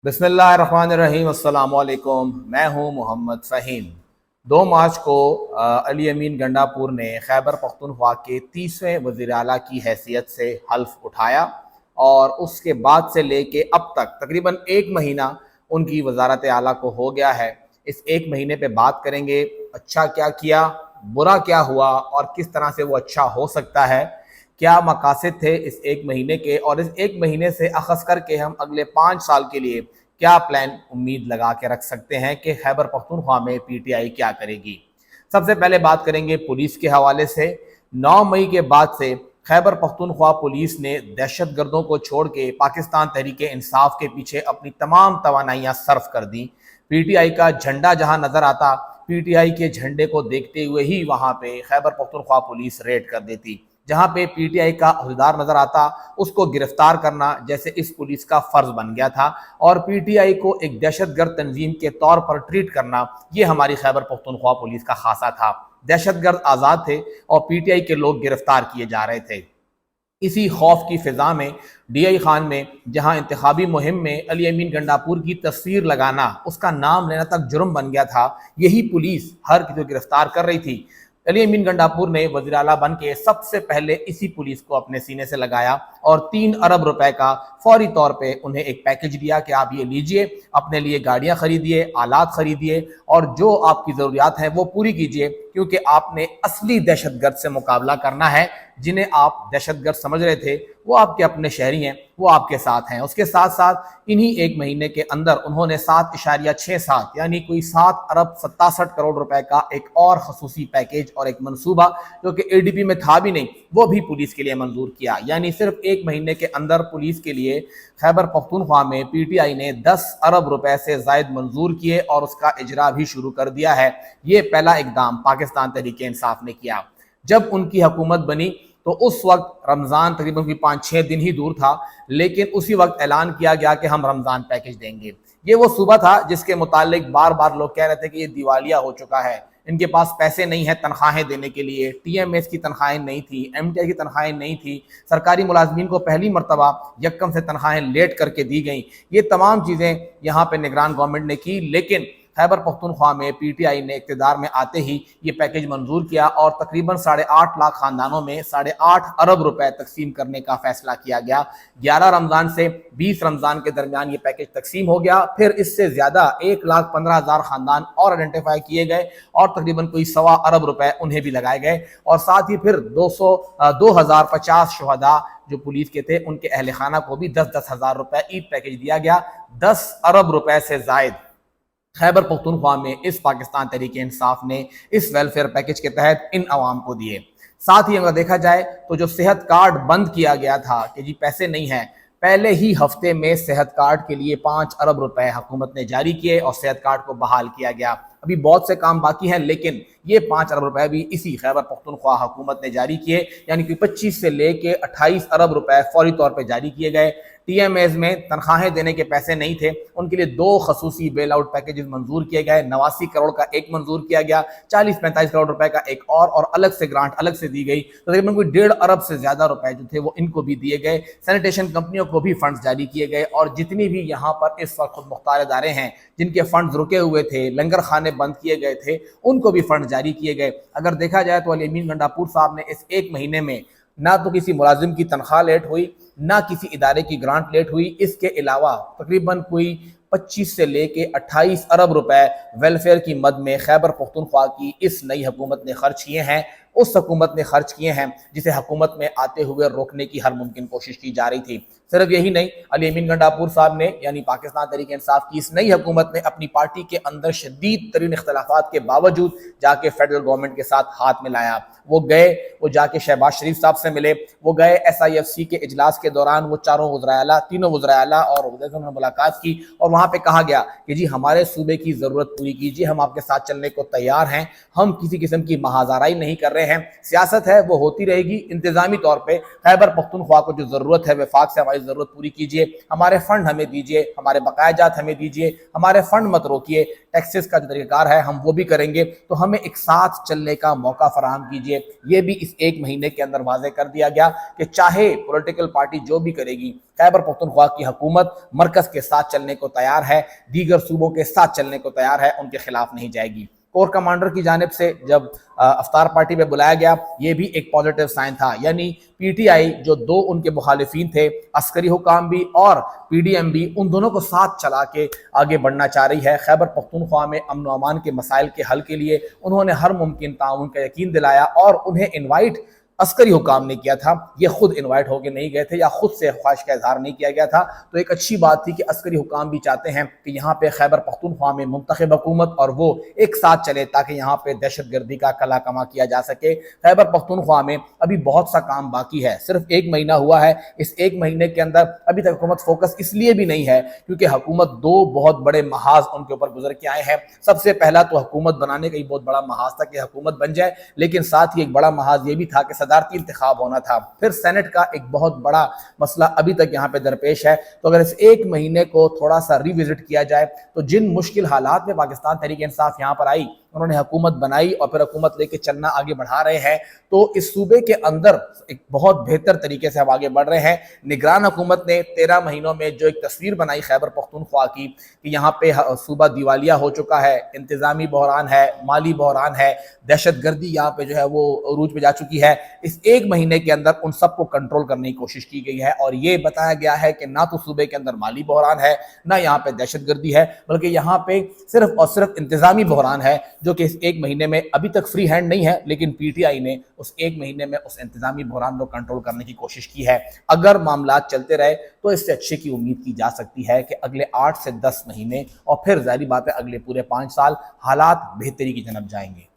बिस्मिल्लाहिर्रहमानिर्रहीम। अस्सलाम वालेकुम। मैं हूं मोहम्मद फ़हीम। 2 मार्च को अली अमीन गंडापुर ने खैबर पख्तूनख्वा के 30वें वज़ीर आला की हैसियत से हल्फ उठाया और उसके बाद से लेके अब तक तकरीबन 1 महीना उनकी वज़ारत आला को हो गया है। इस 1 महीने पे बात करेंगे, अच्छा क्या किया, बुरा क्या हुआ और किस तरह से वो अच्छा हो सकता है, क्या मकासद थे इस 1 महीने के, और इस 1 महीने से अखज़ करके हम अगले 5 साल के लिए क्या प्लान उम्मीद लगा के रख सकते हैं कि खैबर पख्तूनख्वा में पीटीआई क्या करेगी। सबसे पहले बात करेंगे पुलिस के हवाले से। 9 मई के बाद से खैबर पख्तूनख्वा पुलिस ने दहशत गर्दों को छोड़ के पाकिस्तान तहरीक इंसाफ के पीछे अपनी तमाम तवानाइयाँ सर्फ कर दी। पीटीआई का झंडा जहाँ नज़र आता, पीटीआई के झंडे को देखते हुए ही वहाँ पे खैबर पख्तूनख्वा पुलिस रेड कर देती। जहाँ पे पीटीआई का अहदेदार नजर आता, उसको गिरफ्तार करना जैसे इस पुलिस का फर्ज बन गया था, और पीटीआई को एक दहशतगर्द तंजीम के तौर पर ट्रीट करना ये हमारी खैबर पख्तूनख्वा पुलिस का खासा था। दहशतगर्द आज़ाद थे और पीटीआई के लोग गिरफ्तार किए जा रहे थे। इसी खौफ की फिजा में डीआई खान में जहां इंतखाबी मुहिम में अली अमीन गंडापुर की तस्वीर लगाना, उसका नाम लेना तक जुर्म बन गया था, यही पुलिस हर किसी को गिरफ्तार कर रही थी। अली अमीन गंडापुर ने वज़ीर आला बन के सबसे पहले इसी पुलिस को अपने सीने से लगाया और 3 अरब रुपए का फौरी तौर पे उन्हें एक पैकेज दिया कि आप ये लीजिए, अपने लिए गाड़ियां खरीदिए, आलात खरीदिए और जो आपकी ज़रूरियात हैं वो पूरी कीजिए, क्योंकि आपने असली दहशतगर्द से मुकाबला करना है। जिन्हें आप दहशतगर्द समझ रहे थे वो आपके अपने शहरी हैं, वो आपके साथ हैं। उसके साथ साथ इन्हीं 1 महीने के अंदर उन्होंने 7.67 यानी कोई 7 अरब 67 करोड़ रुपए का एक और खसूसी पैकेज और एक मंसूबा जो कि एडीपी में था भी नहीं, वो भी पुलिस के लिए मंजूर किया। यानी सिर्फ 1 महीने के अंदर पुलिस के लिए खैबर पख्तूनख्वा में पीटीआई ने 10 अरब रुपए से जायद मंजूर किए और उसका इजरा भी शुरू कर दिया है। ये पहला इकदाम पाकिस्तान तहरीक इंसाफ ने किया। जब उनकी हुकूमत बनी तो उस वक्त रमज़ान तकरीबन 5-6 दिन ही दूर था, लेकिन उसी वक्त ऐलान किया गया कि हम रमज़ान पैकेज देंगे। ये वो सूबा था जिसके मुतालिक बार बार लोग कह रहे थे कि ये दिवालिया हो चुका है, इनके पास पैसे नहीं है तनख्वाहें देने के लिए। टीएमएस की तनख्वाहें नहीं थी, एमटीआई की तनख्वाहें नहीं थी, सरकारी मुलाजमीन को पहली मरतबा यकम से तनख्वाहें लेट करके दी गई। ये तमाम चीज़ें यहाँ पे निगरान गवर्नमेंट ने की, लेकिन खैबर पख्तूनख्वा में पीटीआई ने इक़्तिदार में आते ही ये पैकेज मंजूर किया और तकरीबन 8.5 लाख खानदानों में 8.5 अरब रुपए तकसीम करने का फैसला किया गया। 11 रमज़ान से 20 रमज़ान के दरमियान ये पैकेज तकसीम हो गया। फिर इससे ज़्यादा 1,15,000 खानदान और आइडेंटिफाई किए गए और तकरीबन कोई 1.25 अरब रुपए उन्हें भी लगाए गए, और साथ ही फिर 2,050 शुहदा जो पुलिस के थे उनके अहल खाना को भी 10-10 हज़ार रुपए ईद पैकेज दिया गया। 10 अरब रुपए से जायद खैबर पख्तूनख्वा में इस पाकिस्तान तहरीक इंसाफ ने इस वेलफेयर पैकेज के तहत इन अवाम को दिए। साथ ही अगर देखा जाए तो जो सेहत कार्ड बंद किया गया था कि जी पैसे नहीं हैं, पहले ही हफ्ते में सेहत कार्ड के लिए 5 अरब रुपए हुकूमत ने जारी किए और सेहत कार्ड को बहाल किया गया। अभी बहुत से काम बाकी हैं, लेकिन ये 5 अरब रुपए भी इसी खैबर पख्तूनख्वा हुकूमत ने जारी किए, यानी कि 25 से लेके 28 अरब रुपए फौरी तौर पर जारी किए गए। टीएमएस में तनख्वाहें देने के पैसे नहीं थे, उनके लिए 2 खसूसी बेल आउट पैकेजेस मंजूर किए गए। 89 करोड़ का एक मंजूर किया गया, 40-45 करोड़ रुपए का एक और अलग से ग्रांट अलग से दी गई। तो तकरीबन कोई 1.5 अरब से ज्यादा रुपए जो थे वो इनको भी दिए गए। सैनिटेशन कंपनियों को भी फंड्स जारी किए गए और जितनी भी यहाँ पर इस वक्त खुद मुख्तार इदारे हैं जिनके फंड्स रुके हुए थे, लंगर खाने बंद किए गए थे, उनको भी फंड जारी किए गए। अगर देखा जाए तो अली अमीन गंडापुर साहब ने इस 1 महीने में ना तो किसी मुलाजिम की तनख्वाह लेट हुई, ना किसी इदारे की ग्रांट लेट हुई, इसके अलावा तकरीबन कोई 25 से लेके 28 अरब रुपए वेलफेयर की मद में खैबर पख्तूनख्वा की इस नई हुकूमत ने खर्च किए हैं। उस हुकूमत ने खर्च किए हैं जिसे हुकूमत में आते हुए रोकने की हर मुमकिन कोशिश की जा रही थी। सिर्फ यही नहीं, अली अमीन गंडापुर साहब ने यानी पाकिस्तान तहरीक इंसाफ की इस नई हुकूमत ने अपनी पार्टी के अंदर शदीद तरीन इख्तलाफात के बावजूद जाके फेडरल गवर्नमेंट के साथ हाथ मिलाया। वो गए, वो जाके शहबाज शरीफ साहब से मिले, वो गए SIFC के इजलास के दौरान वो तीनों वज़राए आला और उन्होंने मुलाकात की और वहाँ पे कहा गया कि जी हमारे सूबे की ज़रूरत पूरी कीजिए, हम आपके साथ चलने को तैयार हैं, हम किसी किस्म की महाजाराई नहीं कर रहे हैं, सियासत है वो होती रहेगी, इंतजामी तौर पर खैबर पख्तूनख्वा को जो ज़रूरत है वफाक से हमारी ज़रूरत पूरी कीजिए, हमारे फंड हमें दीजिए, हमारे बकायाजात हमें दीजिए, हमारे फंड मत रोकिए, टैक्सेस का जो तरीक़ाकार है हम वो भी करेंगे, तो हमें एक साथ चलने का मौका फराहम कीजिए। ये भी इस 1 महीने के अंदर वाज़े कर दिया गया कि चाहे पॉलिटिकल पार्टी پارٹی جو بھی کرے گی، خیبر پختونخوا کی حکومت مرکز کے ساتھ چلنے کو تیار ہے، دیگر صوبوں کے ساتھ چلنے کو تیار ہے، ان کے خلاف نہیں جائے گی۔ کور کمانڈر کی جانب سے جب افطار پارٹی پہ بلایا گیا، یہ بھی ایک پازیٹیو سائن تھا، یعنی پی ٹی آئی جو دو ان کے مخالفین تھے، عسکری حکام بھی اور پی ڈی ایم بھی، ان دونوں کو ساتھ چلا کے آگے بڑھنا چاہ رہی ہے۔ خیبر پختونخوا میں امن و امان کے مسائل کے حل کے لیے انہوں نے ہر ممکن تعاون کا یقین دلایا، اور انہیں انوائٹ عسکری حکام نے کیا تھا، یہ خود انوائٹ ہو کے نہیں گئے تھے یا خود سے خواہش کا اظہار نہیں کیا گیا تھا۔ تو ایک اچھی بات تھی کہ عسکری حکام بھی چاہتے ہیں کہ یہاں پہ خیبر پختونخوا میں منتخب حکومت اور وہ ایک ساتھ چلے تاکہ یہاں پہ دہشت گردی کا کلا کما کیا جا سکے۔ خیبر پختونخوا میں ابھی بہت سا کام باقی ہے، صرف 1 مہینہ ہوا ہے، اس 1 مہینے کے اندر ابھی تک حکومت فوکس اس لیے بھی نہیں ہے کیونکہ حکومت 2 بہت بڑے محاذ ان کے اوپر گزر کے آئے ہیں۔ سب سے پہلا تو حکومت بنانے کا ہی بہت بڑا محاذ تھا کہ حکومت بن جائے، لیکن ساتھ ہی ایک بڑا محاذ یہ بھی تھا کہ صدارتی انتخاب ہونا تھا، پھر سینٹ کا ایک بہت بڑا مسئلہ ابھی تک یہاں پہ درپیش ہے۔ تو اگر اس 1 مہینے کو تھوڑا سا ری وزٹ کیا جائے تو جن مشکل حالات میں پاکستان تحریک انصاف یہاں پر آئی، انہوں نے حکومت بنائی اور پھر حکومت لے کے چلنا آگے بڑھا رہے ہیں، تو اس صوبے کے اندر ایک بہت بہتر طریقے سے ہم آگے بڑھ رہے ہیں۔ نگران حکومت نے 13 مہینوں میں جو ایک تصویر بنائی خیبر پختونخوا کی کہ یہاں پہ صوبہ دیوالیہ ہو چکا ہے، انتظامی بحران ہے، مالی بحران ہے، دہشت گردی یہاں پہ جو ہے وہ عروج پہ جا چکی ہے، اس 1 مہینے کے اندر ان سب کو کنٹرول کرنے کی کوشش کی گئی ہے، اور یہ بتایا گیا ہے کہ نہ تو صوبے کے اندر مالی بحران ہے، نہ یہاں پہ دہشت گردی ہے، بلکہ یہاں پہ صرف اور صرف انتظامی بحران ہے، جو کہ اس 1 مہینے میں ابھی تک فری ہینڈ نہیں ہے، لیکن پی ٹی آئی نے اس 1 مہینے میں اس انتظامی بحران کو کنٹرول کرنے کی کوشش کی ہے۔ اگر معاملات چلتے رہے تو اس سے اچھے کی امید کی جا سکتی ہے کہ اگلے 8 سے 10 مہینے اور پھر ظاہری بات ہے اگلے پورے 5 سال حالات بہتری کی جانب جائیں گے۔